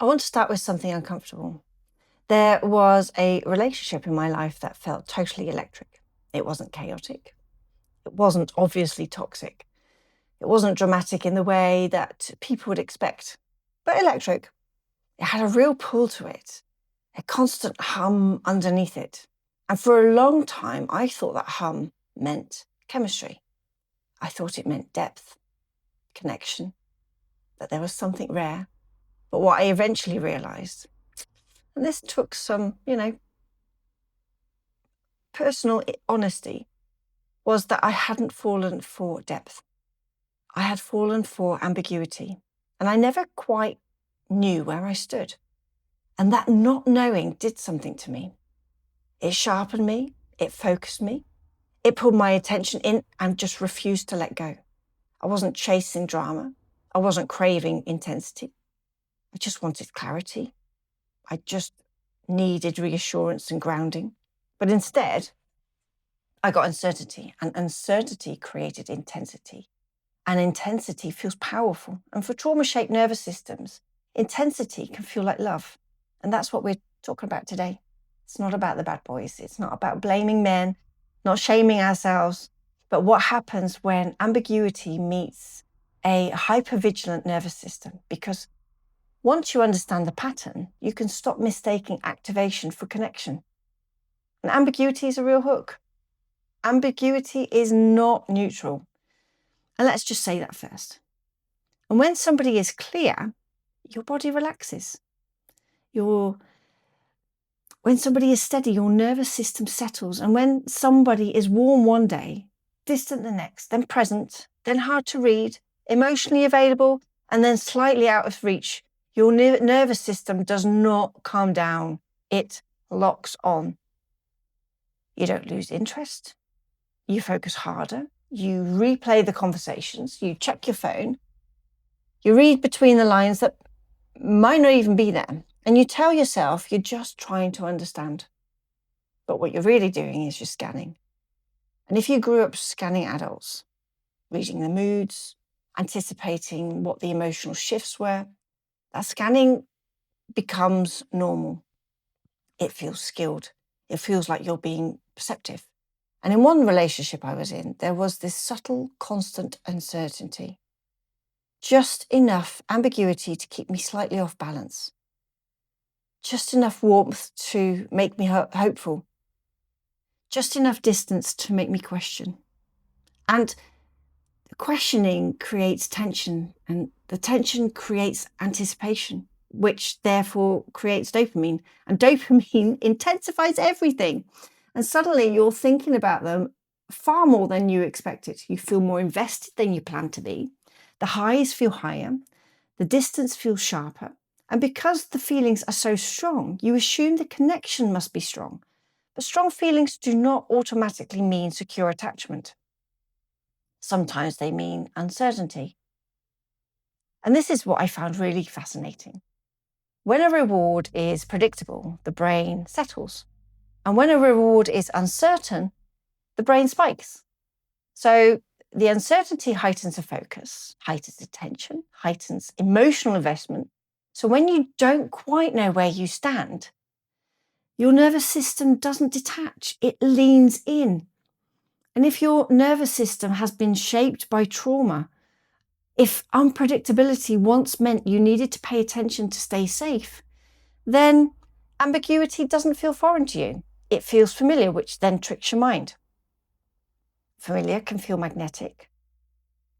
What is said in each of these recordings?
I want to start with something uncomfortable. There was a relationship in my life that felt totally electric. It wasn't chaotic. It wasn't obviously toxic. It wasn't dramatic in the way that people would expect, but electric. It had a real pull to it, a constant hum underneath it. And for a long time, I thought that hum meant chemistry. I thought it meant depth, connection, that there was something rare. But what I eventually realized, and this took some, personal honesty, was that I hadn't fallen for depth. I had fallen for ambiguity, and I never quite knew where I stood. And that not knowing did something to me. It sharpened me, it focused me, it pulled my attention in and just refused to let go. I wasn't chasing drama. I wasn't craving intensity. I just wanted clarity. I just needed reassurance and grounding. But instead, I got uncertainty, and uncertainty created intensity. And intensity feels powerful. And for trauma-shaped nervous systems, intensity can feel like love. And that's what we're talking about today. It's not about the bad boys. It's not about blaming men, not shaming ourselves, but what happens when ambiguity meets a hyper-vigilant nervous system. Because once you understand the pattern, you can stop mistaking activation for connection. And ambiguity is a real hook. Ambiguity is not neutral. And let's just say that first. And when somebody is clear, your body relaxes. When somebody is steady, your nervous system settles. And when somebody is warm one day, distant the next, then present, then hard to read, emotionally available, and then slightly out of reach, your nervous system does not calm down. It locks on. You don't lose interest. You focus harder. You replay the conversations. You check your phone. You read between the lines that might not even be there. And you tell yourself you're just trying to understand. But what you're really doing is you're scanning. And if you grew up scanning adults, reading the moods, anticipating what the emotional shifts were, that scanning becomes normal. It feels skilled. It feels like you're being perceptive. And in one relationship I was in, there was this subtle, constant uncertainty. Just enough ambiguity to keep me slightly off balance. Just enough warmth to make me hopeful. Just enough distance to make me question. And the questioning creates tension, and the tension creates anticipation, which therefore creates dopamine. And dopamine intensifies everything. And suddenly you're thinking about them far more than you expected. You feel more invested than you planned to be. The highs feel higher. The distance feels sharper. And because the feelings are so strong, you assume the connection must be strong. But strong feelings do not automatically mean secure attachment. Sometimes they mean uncertainty. And this is what I found really fascinating. When a reward is predictable, the brain settles. And when a reward is uncertain, the brain spikes. So the uncertainty heightens the focus, heightens attention, heightens emotional investment. So when you don't quite know where you stand, your nervous system doesn't detach, it leans in. And if your nervous system has been shaped by trauma, if unpredictability once meant you needed to pay attention to stay safe, then ambiguity doesn't feel foreign to you. It feels familiar, which then tricks your mind. Familiar can feel magnetic,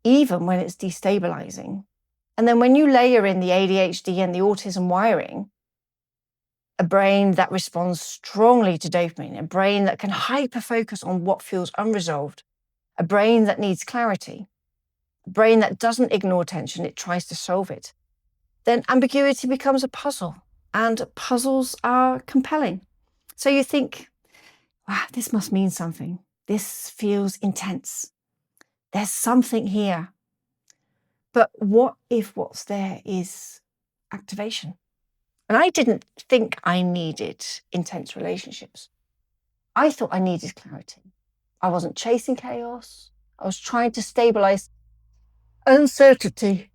even when it's destabilizing. And then when you layer in the ADHD and the autism wiring, a brain that responds strongly to dopamine, a brain that can hyper-focus on what feels unresolved, a brain that needs clarity, a brain that doesn't ignore tension, it tries to solve it, then ambiguity becomes a puzzle, and puzzles are compelling. So you think, wow, this must mean something. This feels intense. There's something here. But what if what's there is activation? And I didn't think I needed intense relationships. I thought I needed clarity. I wasn't chasing chaos. I was trying to stabilize uncertainty.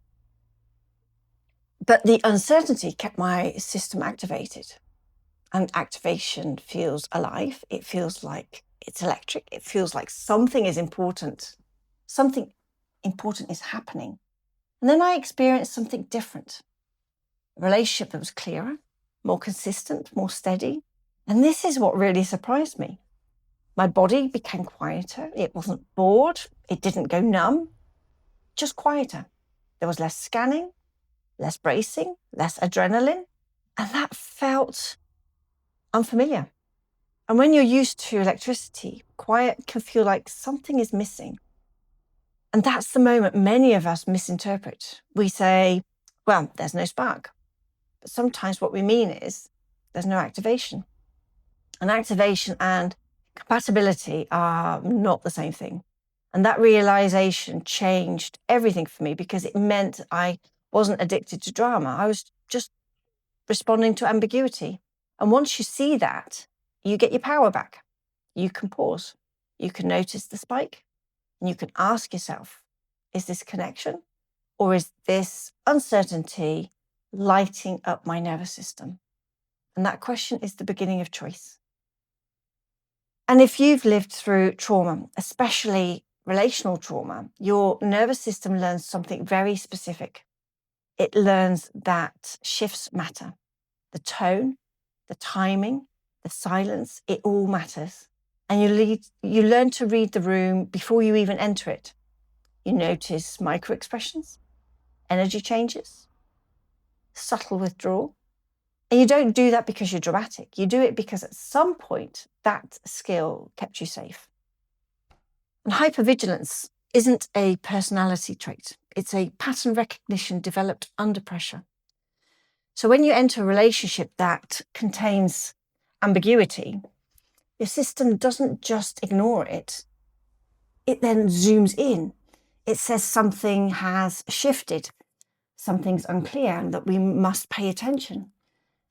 But the uncertainty kept my system activated. And activation feels alive. It feels like it's electric. It feels like something is important. Something important is happening. And then I experienced something different. A relationship that was clearer, more consistent, more steady. And this is what really surprised me. My body became quieter. It wasn't bored. It didn't go numb, just quieter. There was less scanning, less bracing, less adrenaline. And that felt unfamiliar. And when you're used to electricity, quiet can feel like something is missing. And that's the moment many of us misinterpret. We say, well, there's no spark. But sometimes what we mean is there's no activation. And activation and compatibility are not the same thing. And that realization changed everything for me because it meant I wasn't addicted to drama. I was just responding to ambiguity. And once you see that, you get your power back. You can pause. You can notice the spike. And you can ask yourself, is this connection? Or is this uncertainty lighting up my nervous system? And that question is the beginning of choice. And if you've lived through trauma, especially relational trauma, your nervous system learns something very specific. It learns that shifts matter. The tone, the timing, the silence, it all matters. And you learn to read the room before you even enter it. You notice micro expressions, energy changes, subtle withdrawal. And you don't do that because you're dramatic. You do it because at some point that skill kept you safe. And hyper-vigilance isn't a personality trait. It's a pattern recognition developed under pressure. So when you enter a relationship that contains ambiguity, your system doesn't just ignore it. It then zooms in. It says something has shifted, something's unclear, and that we must pay attention.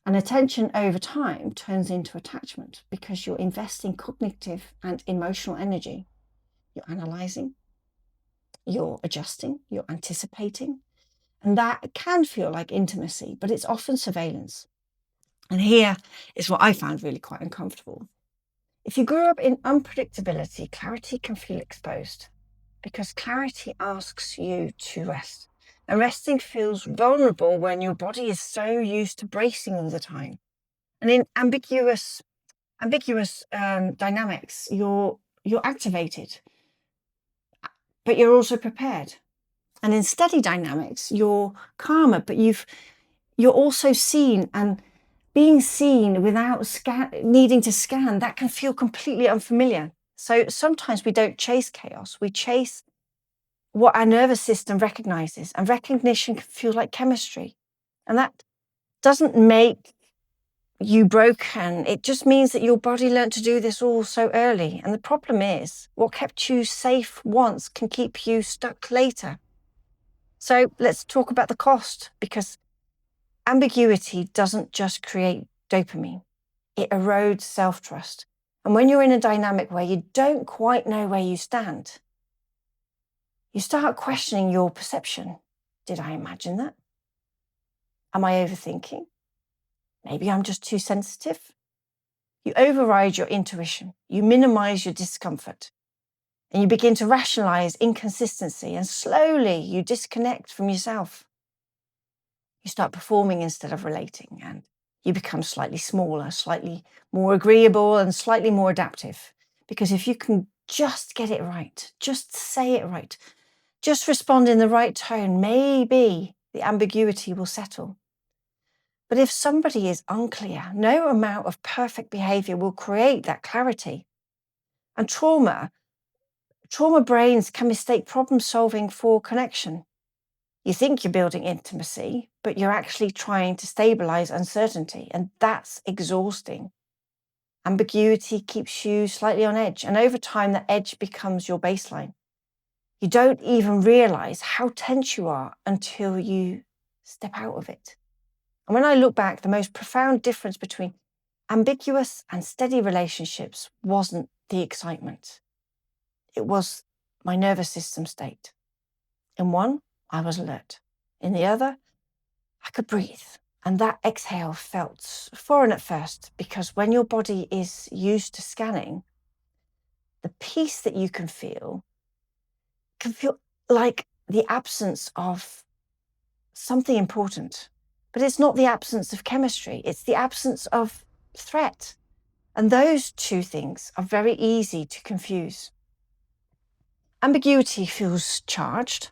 And attention over time turns into attachment because you're investing cognitive and emotional energy. You're analyzing, you're adjusting, you're anticipating. And that can feel like intimacy, but it's often surveillance. And here is what I found really quite uncomfortable. If you grew up in unpredictability, clarity can feel exposed because clarity asks you to rest. And resting feels vulnerable when your body is so used to bracing all the time. And in ambiguous dynamics, you're activated, but you're also prepared. And in steady dynamics, you're calmer, but you're also seen, and being seen without needing to scan, that can feel completely unfamiliar. So sometimes we don't chase chaos, we chase what our nervous system recognizes, and recognition can feel like chemistry. And that doesn't make you broken. It just means that your body learned to do this all so early. And the problem is, what kept you safe once can keep you stuck later. So let's talk about the cost, because ambiguity doesn't just create dopamine. It erodes self-trust. And when you're in a dynamic where you don't quite know where you stand, you start questioning your perception. Did I imagine that? Am I overthinking? Maybe I'm just too sensitive. You override your intuition. You minimize your discomfort. And you begin to rationalize inconsistency, and slowly you disconnect from yourself. You start performing instead of relating, and you become slightly smaller, slightly more agreeable, and slightly more adaptive. Because if you can just get it right, just say it right, just respond in the right tone, maybe the ambiguity will settle. But if somebody is unclear, no amount of perfect behavior will create that clarity. And trauma brains can mistake problem solving for connection. You think you're building intimacy, but you're actually trying to stabilize uncertainty, and that's exhausting. Ambiguity keeps you slightly on edge, and over time, that edge becomes your baseline. You don't even realize how tense you are until you step out of it. And when I look back, the most profound difference between ambiguous and steady relationships wasn't the excitement. It was my nervous system state. In one, I was alert. In the other, I could breathe. And that exhale felt foreign at first, because when your body is used to scanning, the peace that you can feel like the absence of something important. But it's not the absence of chemistry, it's the absence of threat. And those two things are very easy to confuse. Ambiguity feels charged,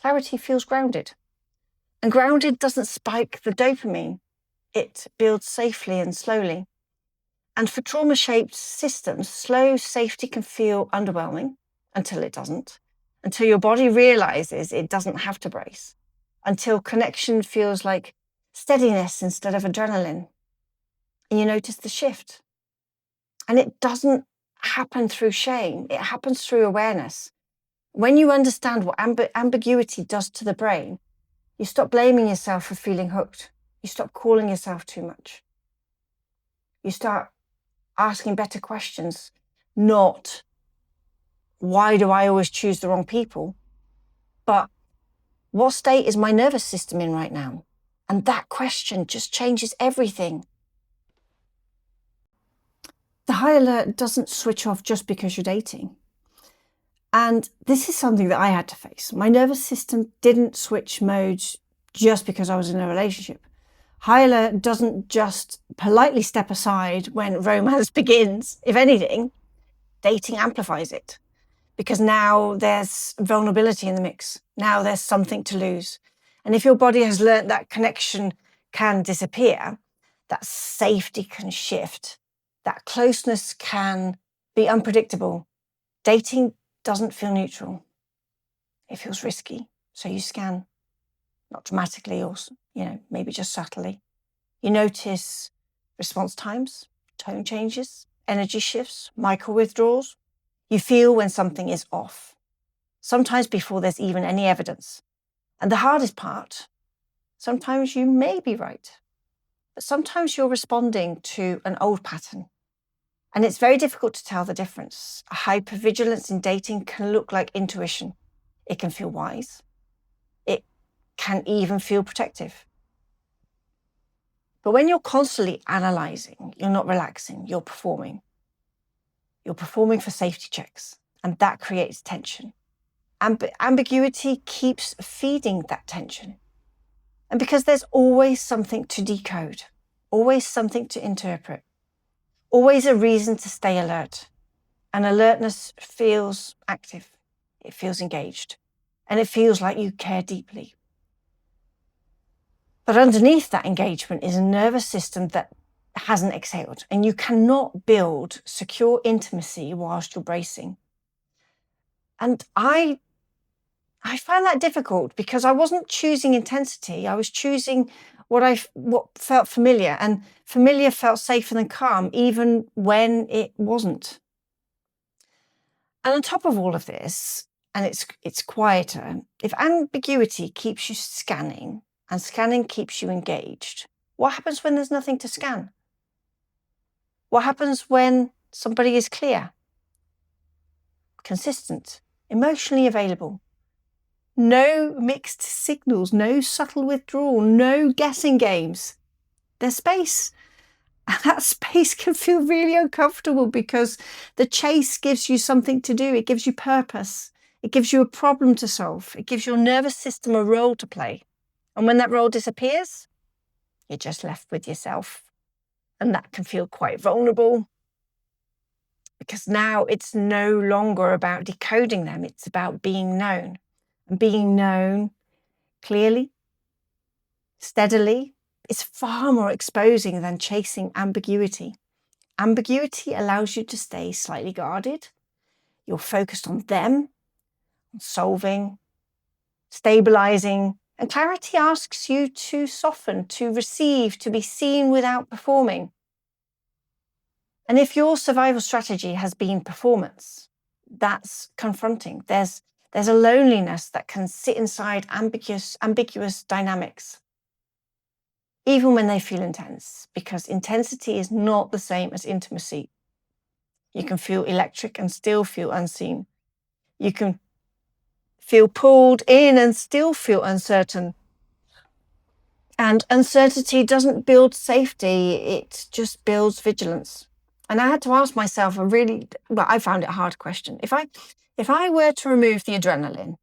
clarity feels grounded. And grounded doesn't spike the dopamine, it builds safely and slowly. And for trauma-shaped systems, slow safety can feel underwhelming until it doesn't, until your body realizes it doesn't have to brace, until connection feels like steadiness instead of adrenaline. And you notice the shift. And it doesn't happen through shame, it happens through awareness. When you understand what ambiguity does to the brain, you stop blaming yourself for feeling hooked. You stop calling yourself too much. You start asking better questions, not why do I always choose the wrong people, but what state is my nervous system in right now? And that question just changes everything. The high alert doesn't switch off just because you're dating. And this is something that I had to face. My nervous system didn't switch modes just because I was in a relationship. High alert doesn't just politely step aside when romance begins. If anything, dating amplifies it, because now there's vulnerability in the mix. Now there's something to lose. And if your body has learned that connection can disappear, that safety can shift, that closeness can be unpredictable, dating doesn't feel neutral. It feels risky. So you scan, not dramatically or, maybe just subtly. You notice response times, tone changes, energy shifts, micro withdrawals. You feel when something is off, sometimes before there's even any evidence. And the hardest part, sometimes you may be right, but sometimes you're responding to an old pattern. And it's very difficult to tell the difference. A hyper-vigilance in dating can look like intuition. It can feel wise. It can even feel protective. But when you're constantly analyzing, you're not relaxing, you're performing. You're performing for safety checks, and that creates tension. Ambiguity keeps feeding that tension. And because there's always something to decode, always something to interpret, always a reason to stay alert. And alertness feels active, it feels engaged, and it feels like you care deeply. But underneath that engagement is a nervous system that hasn't exhaled, and you cannot build secure intimacy whilst you're bracing. And I find that difficult, because I wasn't choosing intensity. I was choosing what felt familiar, and familiar felt safer than calm, even when it wasn't. And on top of all of this, and it's quieter, if ambiguity keeps you scanning and scanning keeps you engaged, what happens when there's nothing to scan? What happens when somebody is clear, consistent, emotionally available? No mixed signals, no subtle withdrawal, no guessing games. There's space. And that space can feel really uncomfortable, because the chase gives you something to do. It gives you purpose. It gives you a problem to solve. It gives your nervous system a role to play. And when that role disappears, you're just left with yourself. And that can feel quite vulnerable, because now it's no longer about decoding them. It's about being known, and being known clearly, steadily, is far more exposing than chasing ambiguity. Ambiguity allows you to stay slightly guarded. You're focused on them, on solving, stabilizing, and clarity asks you to soften, to receive, to be seen without performing. And if your survival strategy has been performance, that's confronting. There's a loneliness that can sit inside ambiguous dynamics, even when they feel intense, because intensity is not the same as intimacy. You can feel electric and still feel unseen. You can feel pulled in and still feel uncertain. And uncertainty doesn't build safety, it just builds vigilance. And I had to ask myself I found it a hard question. If I were to remove the adrenaline,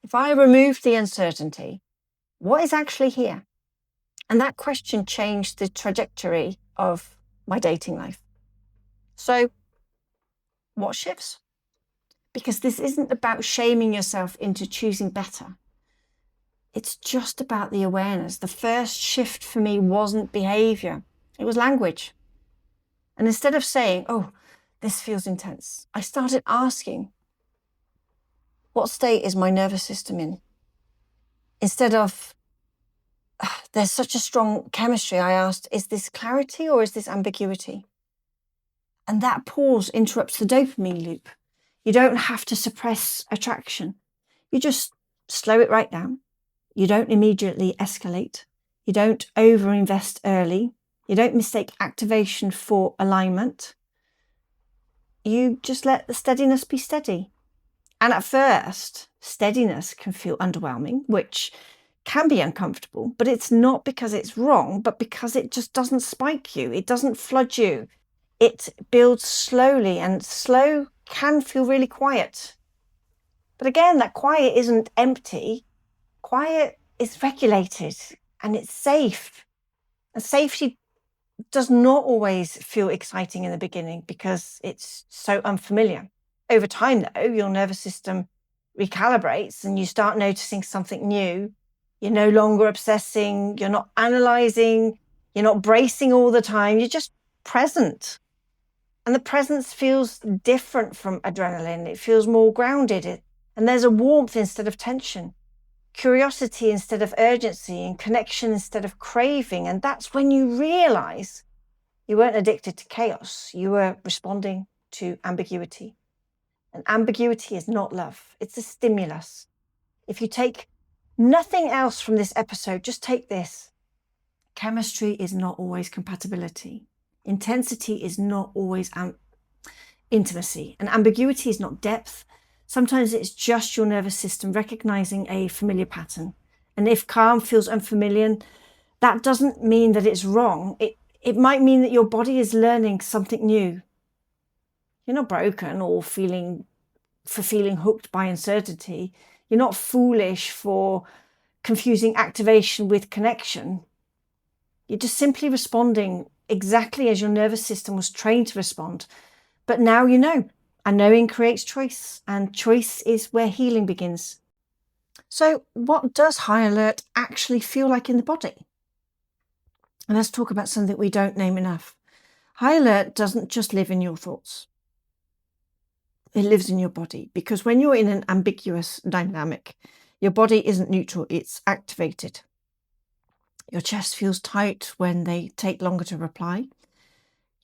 if I removed the uncertainty, what is actually here? And that question changed the trajectory of my dating life. So what shifts? Because this isn't about shaming yourself into choosing better. It's just about the awareness. The first shift for me wasn't behavior, it was language. And instead of saying, oh, this feels intense, I started asking, what state is my nervous system in? Instead of, there's such a strong chemistry, I asked, is this clarity or is this ambiguity? And that pause interrupts the dopamine loop. You don't have to suppress attraction. You just slow it right down. You don't immediately escalate. You don't overinvest early. You don't mistake activation for alignment. You just let the steadiness be steady. And at first, steadiness can feel underwhelming, which can be uncomfortable, but it's not because it's wrong, but because it just doesn't spike you. It doesn't flood you. It builds slowly, and slow can feel really quiet. But again, that quiet isn't empty. Quiet is regulated and it's safe. And safety does not always feel exciting in the beginning because it's so unfamiliar. Over time, though, your nervous system recalibrates and you start noticing something new. You're no longer obsessing, you're not analyzing, you're not bracing all the time, you're just present. And the presence feels different from adrenaline. It feels more grounded. And there's a warmth instead of tension, curiosity instead of urgency, and connection instead of craving. And that's when you realize you weren't addicted to chaos. You were responding to ambiguity. And ambiguity is not love. It's a stimulus. If you take nothing else from this episode, just take this. Chemistry is not always compatibility. Intensity is not always intimacy. And ambiguity is not depth. Sometimes it's just your nervous system recognizing a familiar pattern. And if calm feels unfamiliar, that doesn't mean that it's wrong. It might mean that your body is learning something new. You're not broken or feeling hooked by uncertainty. You're not foolish for confusing activation with connection. You're just simply responding exactly as your nervous system was trained to respond. But now you know, and knowing creates choice, and choice is where healing begins. So what does high alert actually feel like in the body? And let's talk about something we don't name enough. High alert doesn't just live in your thoughts. It lives in your body, because when you're in an ambiguous dynamic, your body isn't neutral, it's activated. Your chest feels tight when they take longer to reply.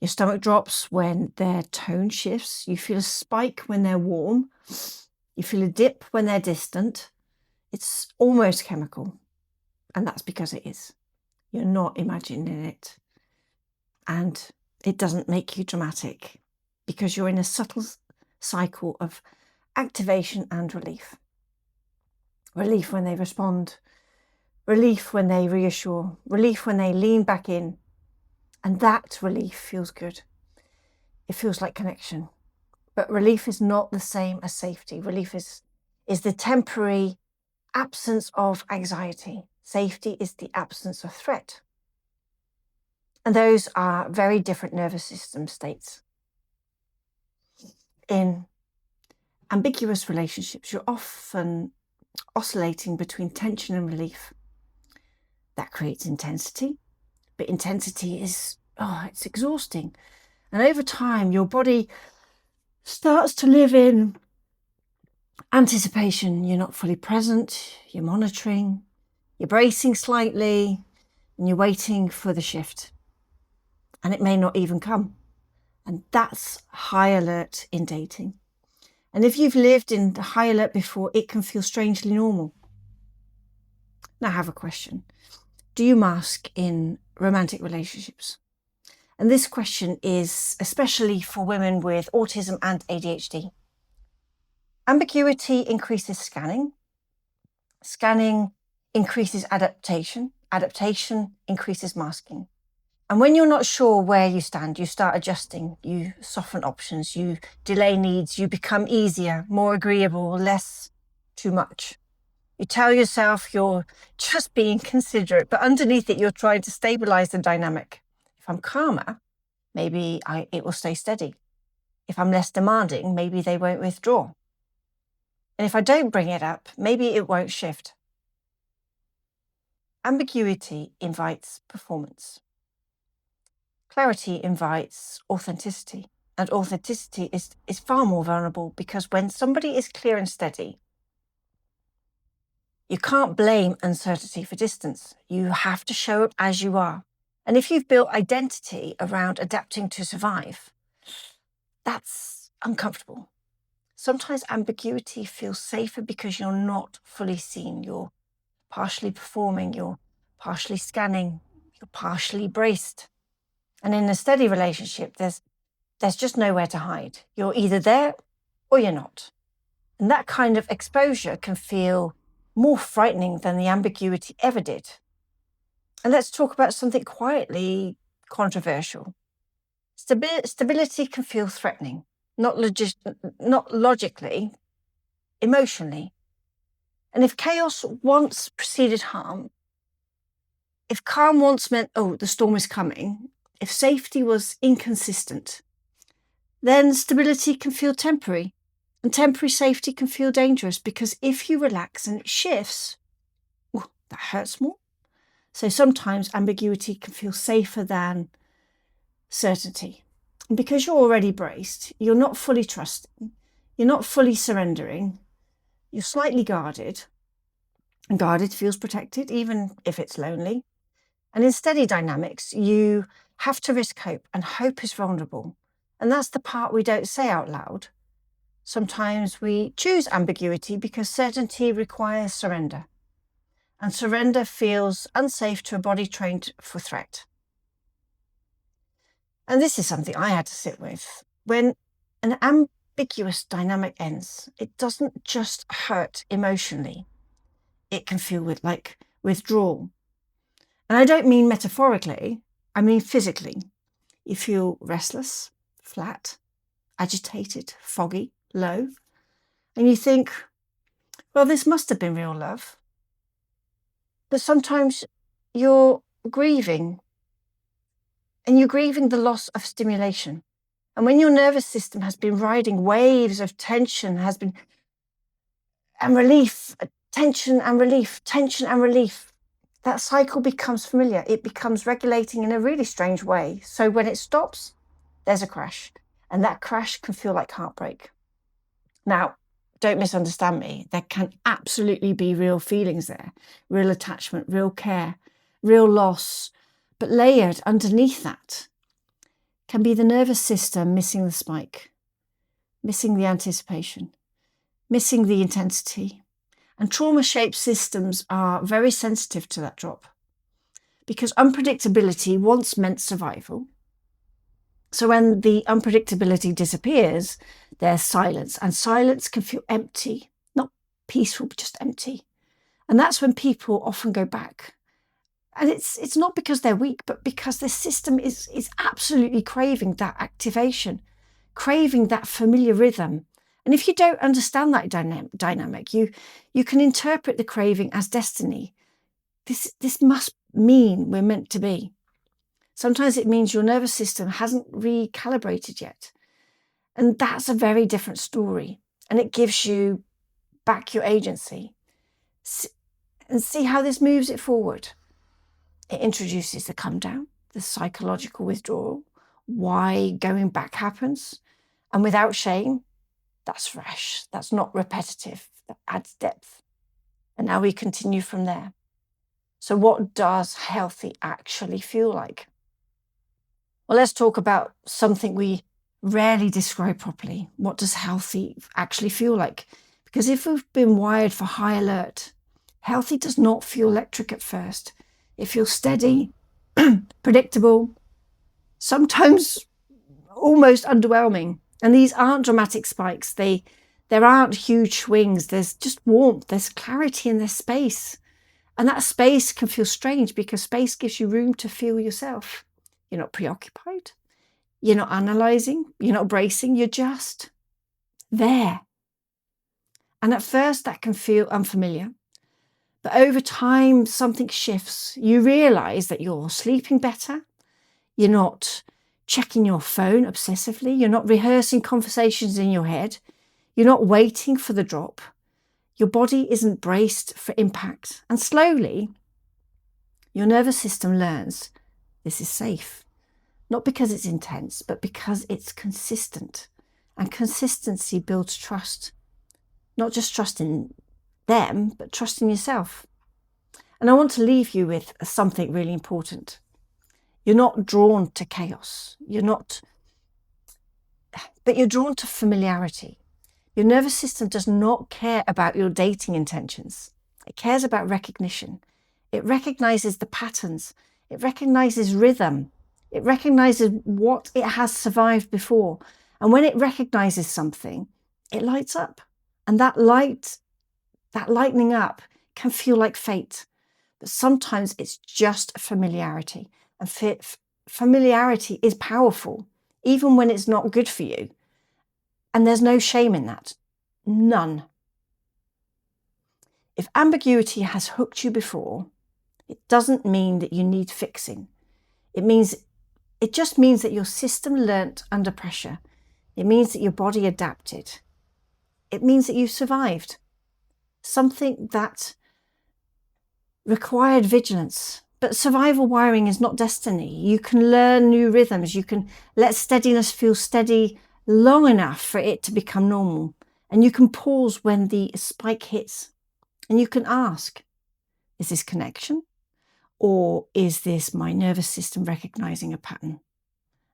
Your stomach drops when their tone shifts. You feel a spike when they're warm. You feel a dip when they're distant. It's almost chemical, and that's because it is. You're not imagining it. And it doesn't make you dramatic, because you're in a subtle cycle of activation and relief. Relief when they respond. Relief when they reassure. Relief when they lean back in. And that relief feels good. It feels like connection. But relief is not the same as safety. Relief is the temporary absence of anxiety. Safety is the absence of threat. And those are very different nervous system states. In ambiguous relationships, you're often oscillating between tension and relief. That creates intensity, but intensity is, it's exhausting. And over time, your body starts to live in anticipation. You're not fully present, you're monitoring, you're bracing slightly, and you're waiting for the shift. And it may not even come. And that's high alert in dating. And if you've lived in high alert before, it can feel strangely normal. Now I have a question. Do you mask in romantic relationships? And this question is especially for women with autism and ADHD. Ambiguity increases scanning. Scanning increases adaptation. adaptation increases masking. And when you're not sure where you stand, you start adjusting, you soften options, you delay needs, you become easier, more agreeable, less too much. You tell yourself you're just being considerate, but underneath it, you're trying to stabilize the dynamic. If I'm calmer, maybe it will stay steady. If I'm less demanding, maybe they won't withdraw. And if I don't bring it up, maybe it won't shift. Ambiguity invites performance. Clarity invites authenticity. And authenticity is far more vulnerable, because when somebody is clear and steady, you can't blame uncertainty for distance. You have to show up as you are. And if you've built identity around adapting to survive, that's uncomfortable. Sometimes ambiguity feels safer because you're not fully seen. You're partially performing, you're partially scanning, you're partially braced. And in a steady relationship, there's just nowhere to hide. You're either there or you're not. And that kind of exposure can feel more frightening than the ambiguity ever did. And let's talk about something quietly controversial. Stability can feel threatening, not logically, emotionally. And if chaos once preceded harm, if calm once meant, oh, the storm is coming, if safety was inconsistent, then stability can feel temporary. And temporary safety can feel dangerous, because if you relax and it shifts, that hurts more. So sometimes ambiguity can feel safer than certainty. And because you're already braced, you're not fully trusting, you're not fully surrendering, you're slightly guarded. And guarded feels protected, even if it's lonely. And in steady dynamics, you have to risk hope, and hope is vulnerable. And that's the part we don't say out loud. Sometimes we choose ambiguity because certainty requires surrender. And surrender feels unsafe to a body trained for threat. And this is something I had to sit with. When an ambiguous dynamic ends, it doesn't just hurt emotionally. It can feel like withdrawal. And I don't mean metaphorically, I mean physically. You feel restless, flat, agitated, foggy, low. And you think, well, this must have been real love. But sometimes you're grieving, and you're grieving the loss of stimulation. And when your nervous system has been riding waves of tension, and relief, tension and relief, tension and relief, that cycle becomes familiar. It becomes regulating in a really strange way. So when it stops, there's a crash. And that crash can feel like heartbreak. Now, don't misunderstand me. There can absolutely be real feelings there, real attachment, real care, real loss. But layered underneath that can be the nervous system missing the spike, missing the anticipation, missing the intensity. And trauma-shaped systems are very sensitive to that drop, because unpredictability once meant survival. So when the unpredictability disappears, there's silence, and silence can feel empty, not peaceful, but just empty. And that's when people often go back. And it's not because they're weak, but because their system is absolutely craving that activation, craving that familiar rhythm. And if you don't understand that dynamic, you can interpret the craving as destiny. This must mean we're meant to be. Sometimes it means your nervous system hasn't recalibrated yet. And that's a very different story. And it gives you back your agency. And see how this moves it forward. It introduces the come down, the psychological withdrawal, why going back happens. And without shame, that's fresh. That's not repetitive. That adds depth. And now we continue from there. So what does healthy actually feel like? Well, let's talk about something we rarely describe properly. What does healthy actually feel like? Because if we've been wired for high alert, healthy does not feel electric at first. It feels steady, predictable, sometimes almost underwhelming. And these aren't dramatic spikes. There aren't huge swings. There's just warmth. There's clarity in there's space. And that space can feel strange because space gives you room to feel yourself. You're not preoccupied. You're not analysing. You're not bracing. You're just there. And at first that can feel unfamiliar. But over time, something shifts. You realise that you're sleeping better. You're not checking your phone obsessively. You're not rehearsing conversations in your head. You're not waiting for the drop. Your body isn't braced for impact. And slowly, your nervous system learns this is safe. Not because it's intense, but because it's consistent. And consistency builds trust. Not just trust in them, but trust in yourself. And I want to leave you with something really important. You're not drawn to chaos. But you're drawn to familiarity. Your nervous system does not care about your dating intentions. It cares about recognition. It recognizes the patterns. It recognizes rhythm. It recognizes what it has survived before. And when it recognizes something, it lights up. And that lightening up can feel like fate. But sometimes it's just familiarity. And familiarity is powerful, even when it's not good for you. And there's no shame in that. None. If ambiguity has hooked you before, it doesn't mean that you need fixing. It just means that your system learnt under pressure. It means that your body adapted. It means that you survived. Something that required vigilance. But survival wiring is not destiny. You can learn new rhythms. You can let steadiness feel steady long enough for it to become normal. And you can pause when the spike hits. And you can ask, is this connection? Or is this my nervous system recognizing a pattern?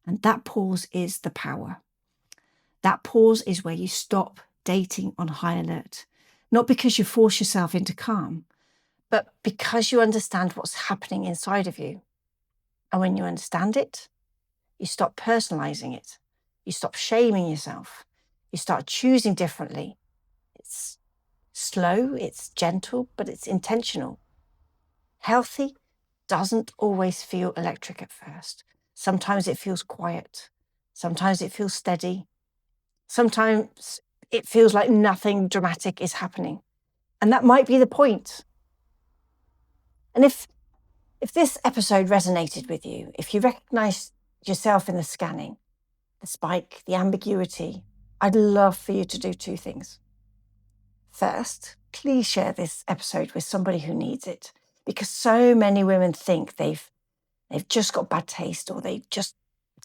And that pause is the power. That pause is where you stop dating on high alert. Not because you force yourself into calm, but because you understand what's happening inside of you. And when you understand it, you stop personalizing it. You stop shaming yourself. You start choosing differently. It's slow, it's gentle, but it's intentional. Healthy doesn't always feel electric at first. Sometimes it feels quiet. Sometimes it feels steady. Sometimes it feels like nothing dramatic is happening. And that might be the point. And if this episode resonated with you, if you recognize yourself in the scanning, the spike, the ambiguity, I'd love for you to do two things. First, please share this episode with somebody who needs it, because so many women think they've just got bad taste or they just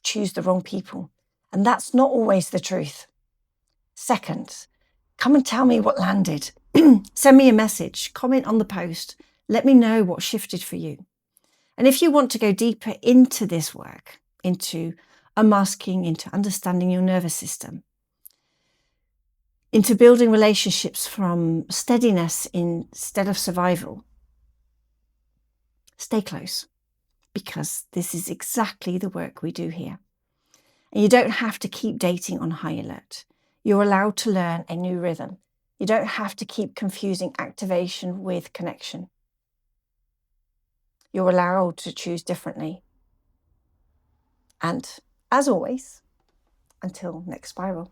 choose the wrong people. And that's not always the truth. Second, come and tell me what landed. Send me a message, comment on the post. Let me know what shifted for you. And if you want to go deeper into this work, into unmasking, into understanding your nervous system, into building relationships from steadiness instead of survival, stay close, because this is exactly the work we do here. And you don't have to keep dating on high alert. You're allowed to learn a new rhythm. You don't have to keep confusing activation with connection. You're allowed to choose differently. And as always, until next spiral.